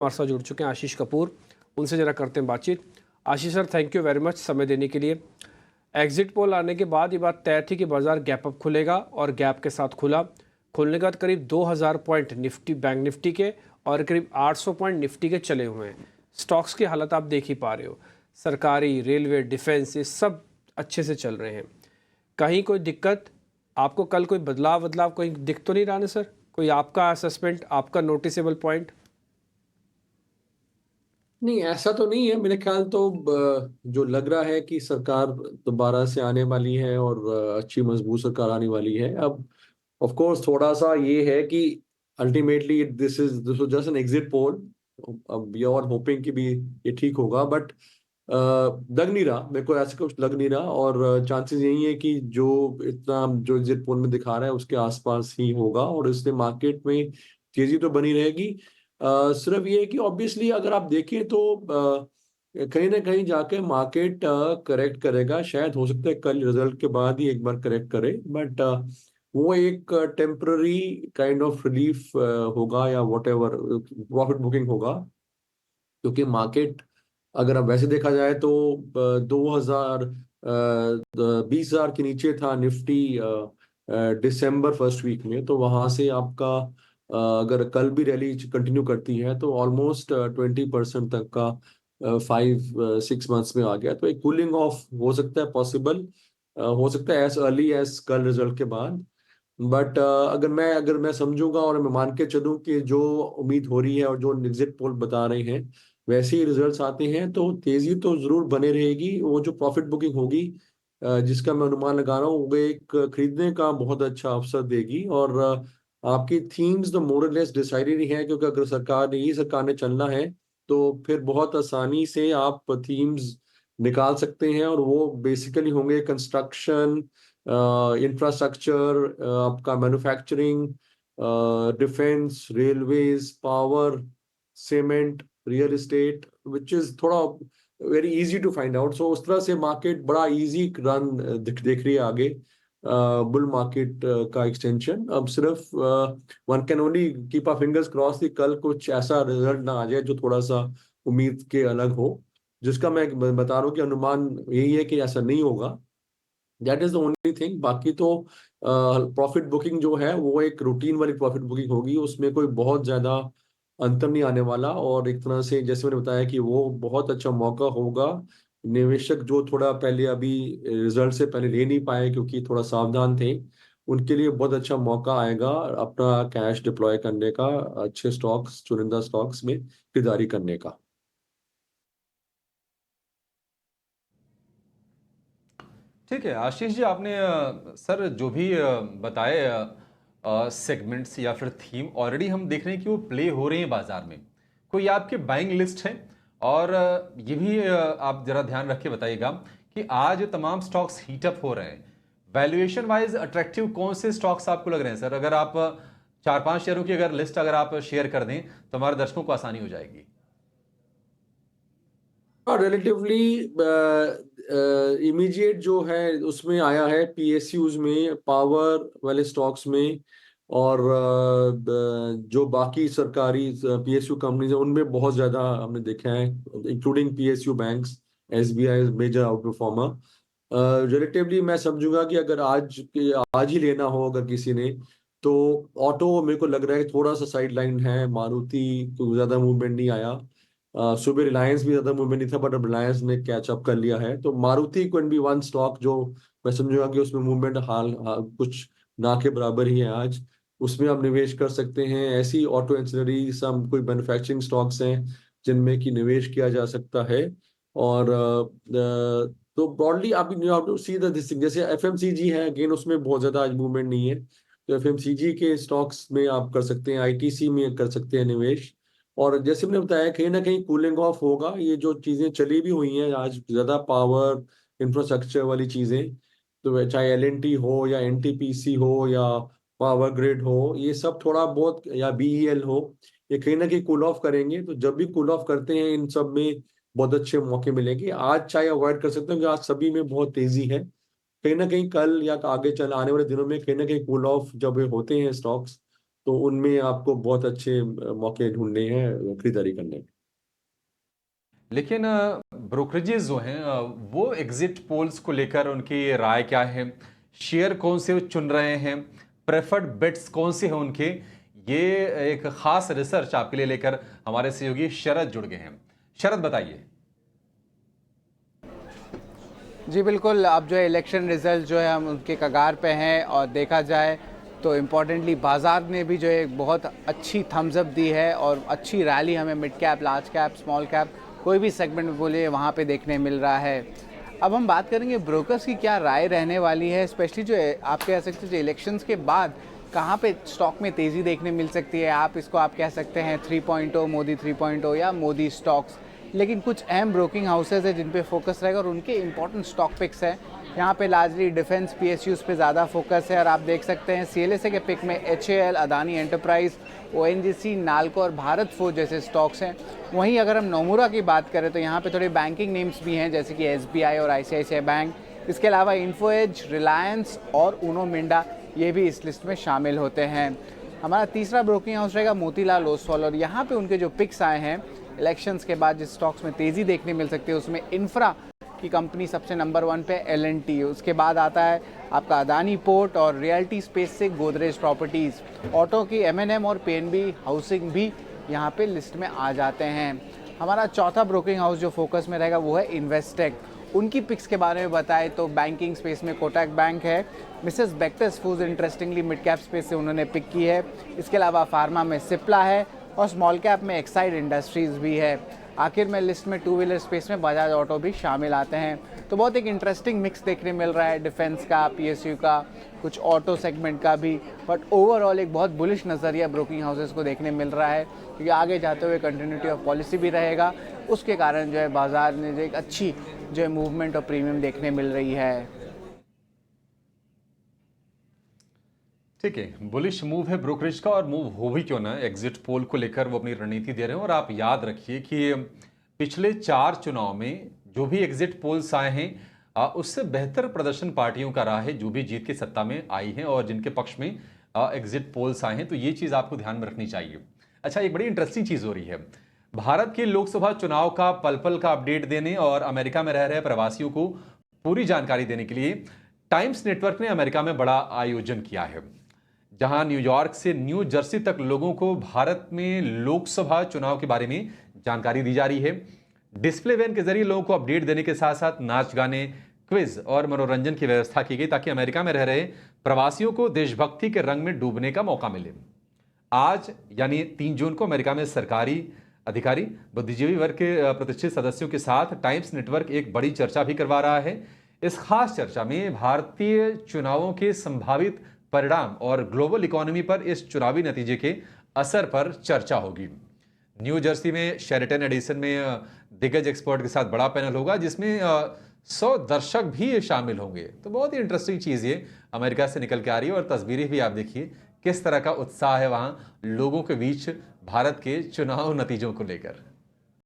हमारे साथ जुड़ चुके हैं आशीष कपूर, उनसे जरा करते हैं बातचीत। Ashish sir, thank you very much समय देने के लिए। एग्जिट पोल आने के बाद ये बात तय थी कि बाजार गैप अप खुलेगा और गैप के साथ खुला। खुलने के बाद करीब 2000 पॉइंट निफ्टी, बैंक निफ्टी के और करीब 800 पॉइंट निफ्टी के चले हुए हैं। स्टॉक्स की हालत आप देख ही पा रहे हो, सरकारी, रेलवे, डिफेंस, ये सब अच्छे से चल रहे हैं। कहीं कोई दिक्कत आपको, कल कोई बदलाव कोई दिख तो नहीं रहा ना सर? कोई आपका असेसमेंट, आपका नोटिसेबल पॉइंट? नहीं, ऐसा तो नहीं है मेरे ख्याल तो। जो लग रहा है कि सरकार दोबारा से आने वाली है और अच्छी मजबूत सरकार आने वाली है। अब ऑफ कोर्स थोड़ा सा ये है कि ultimately this was just an exit poll. अब वी आर होपिंग कि भी ये ठीक होगा, बट लग नहीं रहा मेरे को, ऐसा कुछ लग नहीं रहा। और चांसेस यही है कि जो इतना जो एग्जिट पोल में दिखा रहा है उसके आसपास ही होगा और इसलिए मार्केट में तेजी तो बनी रहेगी। सिर्फ ये है कि ऑब्वियसली अगर आप देखें तो कहीं ना कहीं जाके मार्केट करेक्ट करेगा। शायद हो सकता है कल रिजल्ट के बाद ही एक बार करेक्ट करे, बट वो एक टेम्पररी काइंड ऑफ रिलीफ होगा या वॉट एवर प्रॉफिट बुकिंग होगा। क्योंकि मार्केट अगर अब वैसे देखा जाए तो 2000 20,000 के नीचे था निफ्टी दिसंबर फर्स्ट वीक में। तो वहां से आपका अगर कल भी रैली कंटिन्यू करती है तो ऑलमोस्ट 20% तक का 5-6 मंथ्स में आ गया। तो एक कूलिंग ऑफ हो सकता है पॉसिबल, हो सकता है एज अर्ली एज कल रिजल्ट के बाद। बट अगर मैं समझूंगा और मैं मान के चलूं कि जो उम्मीद हो रही है और जो एग्जिट पोल बता रहे हैं वैसे ही रिजल्ट्स आते हैं तो तेजी तो जरूर बने रहेगी। वो जो प्रॉफिट बुकिंग होगी जिसका मैं अनुमान लगा रहा हूँ वो एक खरीदने का बहुत अच्छा अवसर देगी। और आपकी थीम्स तो मोरलेस डिसाइडेड ही है, क्योंकि अगर सरकार ने चलना है तो फिर बहुत आसानी से आप थीम्स निकाल सकते हैं और वो बेसिकली होंगे कंस्ट्रक्शन, इंफ्रास्ट्रक्चर, आपका manufacturing, defence, railways, power, cement, real estate, which is थोड़ा very easy to find out. So उस तरह से मार्केट बड़ा इजी रन देख रही है आगे। बुल मार्केट का एक्सटेंशन अब सिर्फ one can only keep our fingers cross कि कल कुछ ऐसा रिजल्ट ना आ जाए जो थोड़ा सा उम्मीद के अलग हो, जिसका मैं बता रहा हूँ कि अनुमान यही है कि ऐसा नहीं होगा। That is the only thing. बाकी तो प्रॉफिट बुकिंग जो है वो एक रूटीन वाली प्रॉफिट बुकिंग होगी, उसमें कोई बहुत ज्यादा अंतर नहीं आने वाला। और एक तरह से जैसे मैंने बताया कि वो बहुत अच्छा मौका होगा। निवेशक जो थोड़ा पहले अभी रिजल्ट से पहले ले नहीं पाए क्योंकि थोड़ा सावधान थे, उनके लिए बहुत अच्छा मौका आएगा अपना कैश डिप्लॉय करने का, अच्छे स्टॉक्स, चुनिंदा स्टॉक्स में खरीदारी करने का। ठीक है आशीष जी, आपने सर जो भी बताए सेगमेंट्स या फिर थीम, ऑलरेडी हम देख रहे हैं कि वो प्ले हो रहे हैं बाजार में। कोई आपके बाइंग लिस्ट है? और ये भी आप जरा ध्यान रख के बताइएगा कि आज तमाम स्टॉक्स हीटअप हो रहे हैं, वैल्यूएशन वाइज अट्रैक्टिव कौन से स्टॉक्स आपको लग रहे हैं सर? अगर आप 4-5 शेयरों की अगर लिस्ट अगर आप शेयर कर दें तो हमारे दर्शकों को आसानी हो जाएगी। रिलेटिवली इमीडिएट जो है उसमें आया है पीएसयूज में, पावर वाले स्टॉक्स में, और जो बाकी सरकारी पीएसयू कंपनीज है उनमें बहुत ज्यादा हमने देखा है, including PSU banks. SBI major outperformer मैं समझूंगा कि अगर आज ही लेना हो अगर किसी ने, तो ऑटो मेरे को लग रहा है कि थोड़ा सा साइड लाइन है। मारुति को ज्यादा मूवमेंट नहीं आया। सुबह रिलायंस भी ज्यादा मूवमेंट नहीं था, बट अब रिलायंस ने कैच अप कर लिया है। तो Maruti can be one stock जो मैं समझूंगा कि उसमें मूवमेंट हाल कुछ ना के बराबर ही है आज, उसमें आप निवेश कर सकते हैं। ऐसी ऑटो एंसिलरी सम कोई मैन्युफैक्चरिंग स्टॉक्स हैं जिनमें कि निवेश किया जा सकता है। और तो ब्रॉडली आप you have to see this thing. जैसे एफएमसीजी है, अगेन उसमें बहुत ज्यादा आज मूवमेंट नहीं है, तो एफएमसीजी के स्टॉक्स में आप कर सकते हैं, आईटीसी में कर सकते हैं निवेश। और जैसे मैंने बताया कहीं ना कहीं कूलिंग ऑफ होगा। ये जो चीजें चली भी हुई हैं आज ज्यादा पावर इंफ्रास्ट्रक्चर वाली चीजें, तो चाहे एलएनटी हो या एनटीपीसी हो या पावर ग्रिड हो, ये सब थोड़ा बहुत, या बीईएल हो, ये कहीं ना कहीं कूल ऑफ करेंगे। तो जब भी कूल ऑफ करते हैं इन सब में बहुत अच्छे मौके मिलेंगे। आज चाहे अवॉइड कर सकते हैं क्योंकि आज सभी में बहुत तेजी है। कहीं ना कहीं कल या आगे चल आने वाले दिनों में कहीं ना कहीं कूल ऑफ जब ये होते हैं स्टॉक्स, तो उनमें आपको बहुत अच्छे मौके ढूंढने हैं खरीदारी करने के। लेकिन ब्रोकरेजेस जो हैं वो एग्जिट पोल्स को लेकर उनकी राय क्या है, शेयर कौन से वो चुन रहे हैं, प्रेफर्ड बेट्स कौन से हैं उनके, ये एक खास रिसर्च आपके लिए लेकर हमारे सहयोगी शरद जुड़ गए हैं। शरद बताइए। जी बिल्कुल, अब जो है इलेक्शन रिजल्ट जो है हम उनके कगार पे हैं और देखा जाए तो इम्पॉर्टेंटली बाज़ार ने भी जो है एक बहुत अच्छी थम्स अप दी है और अच्छी रैली हमें mid cap, large cap, small cap कोई भी सेगमेंट में बोले वहाँ पे देखने मिल रहा है। अब हम बात करेंगे ब्रोकर्स की क्या राय रहने वाली है, स्पेशली जो आप कह सकते हैं जो इलेक्शंस के बाद कहाँ पे स्टॉक में तेज़ी देखने मिल सकती है। आप कह सकते हैं 3.0 मोदी 3.0 या मोदी स्टॉक्स, लेकिन कुछ अहम ब्रोकिंग हाउसेज है जिन पे फोकस रहेगा और उनके इंपॉर्टेंट स्टॉक पिक्स हैं। यहाँ पे लार्जली डिफेंस PSUs पे ज़्यादा फोकस है और आप देख सकते हैं CLSA के पिक में HAL, Adani enterprise, ONGC, NALCO और भारत फोर्ज जैसे स्टॉक्स हैं। वहीं अगर हम नोमुरा की बात करें तो यहाँ पे थोड़े बैंकिंग नेम्स भी हैं जैसे कि SBI और ICICI बैंक। इसके अलावा इन्फो एज, रिलायंस और ऊनो मिंडा ये भी इस लिस्ट में शामिल होते हैं। हमारा तीसरा ब्रोकिंग हाउस रहेगा मोतीलाल ओसवाल और यहाँ पे उनके जो पिक्स आए हैं इलेक्शंस के बाद जिस स्टॉक्स में तेज़ी देखने मिल सकती है उसमें इंफ्रा की कंपनी सबसे नंबर 1 पे L&T, उसके बाद आता है आपका अदानी पोर्ट और रियल्टी स्पेस से गोदरेज प्रॉपर्टीज़, ऑटो की M&M और PNB हाउसिंग भी यहाँ पे लिस्ट में आ जाते हैं। हमारा चौथा ब्रोकिंग हाउस जो फोकस में रहेगा वो है इन्वेस्टेक। उनकी पिक्स के बारे में बताएं तो बैंकिंग स्पेस में कोटक बैंक है, Mrs Bectors foods interestingly mid cap space से उन्होंने पिक की है। इसके अलावा फार्मा में सिप्ला है और स्मॉल कैप में एक्साइड इंडस्ट्रीज़ भी है। आखिर में लिस्ट में टू व्हीलर स्पेस में बजाज ऑटो भी शामिल आते हैं। तो बहुत एक इंटरेस्टिंग मिक्स देखने मिल रहा है, डिफेंस का, PSU का, कुछ ऑटो सेगमेंट का भी, बट ओवरऑल एक बहुत बुलिश नज़रिया ब्रोकिंग हाउसेस को देखने मिल रहा है क्योंकि आगे जाते हुए कंटिन्यूटी ऑफ पॉलिसी भी रहेगा। उसके कारण जो है बाजार में जो एक अच्छी जो है मूवमेंट और प्रीमियम देखने मिल रही है। ठीक है, बुलिश मूव है ब्रोकरेज का और मूव हो भी क्यों ना, एग्जिट पोल को लेकर वो अपनी रणनीति दे रहे हैं। और आप याद रखिए कि पिछले 4 चुनाव में जो भी एग्जिट पोल्स आए हैं उससे बेहतर प्रदर्शन पार्टियों का रहा है जो भी जीत की सत्ता में आई हैं और जिनके पक्ष में एग्जिट पोल्स आए हैं। तो ये चीज़ आपको ध्यान में रखनी चाहिए। अच्छा, एक बड़ी इंटरेस्टिंग चीज़ हो रही है, भारत के लोकसभा चुनाव का पल पल का अपडेट देने और अमेरिका में रह रहे प्रवासियों को पूरी जानकारी देने के लिए टाइम्स नेटवर्क ने अमेरिका में बड़ा आयोजन किया है, जहां न्यूयॉर्क से न्यू जर्सी तक लोगों को भारत में लोकसभा चुनाव के बारे में जानकारी दी जा रही है। डिस्प्ले वैन के जरिए लोगों को अपडेट देने के साथ साथ नाच गाने, क्विज और मनोरंजन की व्यवस्था की गई ताकि अमेरिका में रह रहे प्रवासियों को देशभक्ति के रंग में डूबने का मौका मिले। आज यानी 3 जून को अमेरिका में सरकारी अधिकारी, बुद्धिजीवी वर्ग के प्रतिष्ठित सदस्यों के साथ टाइम्स नेटवर्क एक बड़ी चर्चा भी करवा रहा है। इस खास चर्चा में भारतीय चुनावों के संभावित परिणाम और ग्लोबल इकोनॉमी पर इस चुनावी नतीजे के असर पर चर्चा होगी। न्यू जर्सी में शेरेटन एडिसन में दिग्गज एक्सपर्ट के साथ बड़ा पैनल होगा जिसमें 100 दर्शक भी शामिल होंगे। तो बहुत ही इंटरेस्टिंग चीज़ ये अमेरिका से निकल के आ रही है और तस्वीरें भी आप देखिए किस तरह का उत्साह है वहाँ लोगों के बीच भारत के चुनाव नतीजों को लेकर।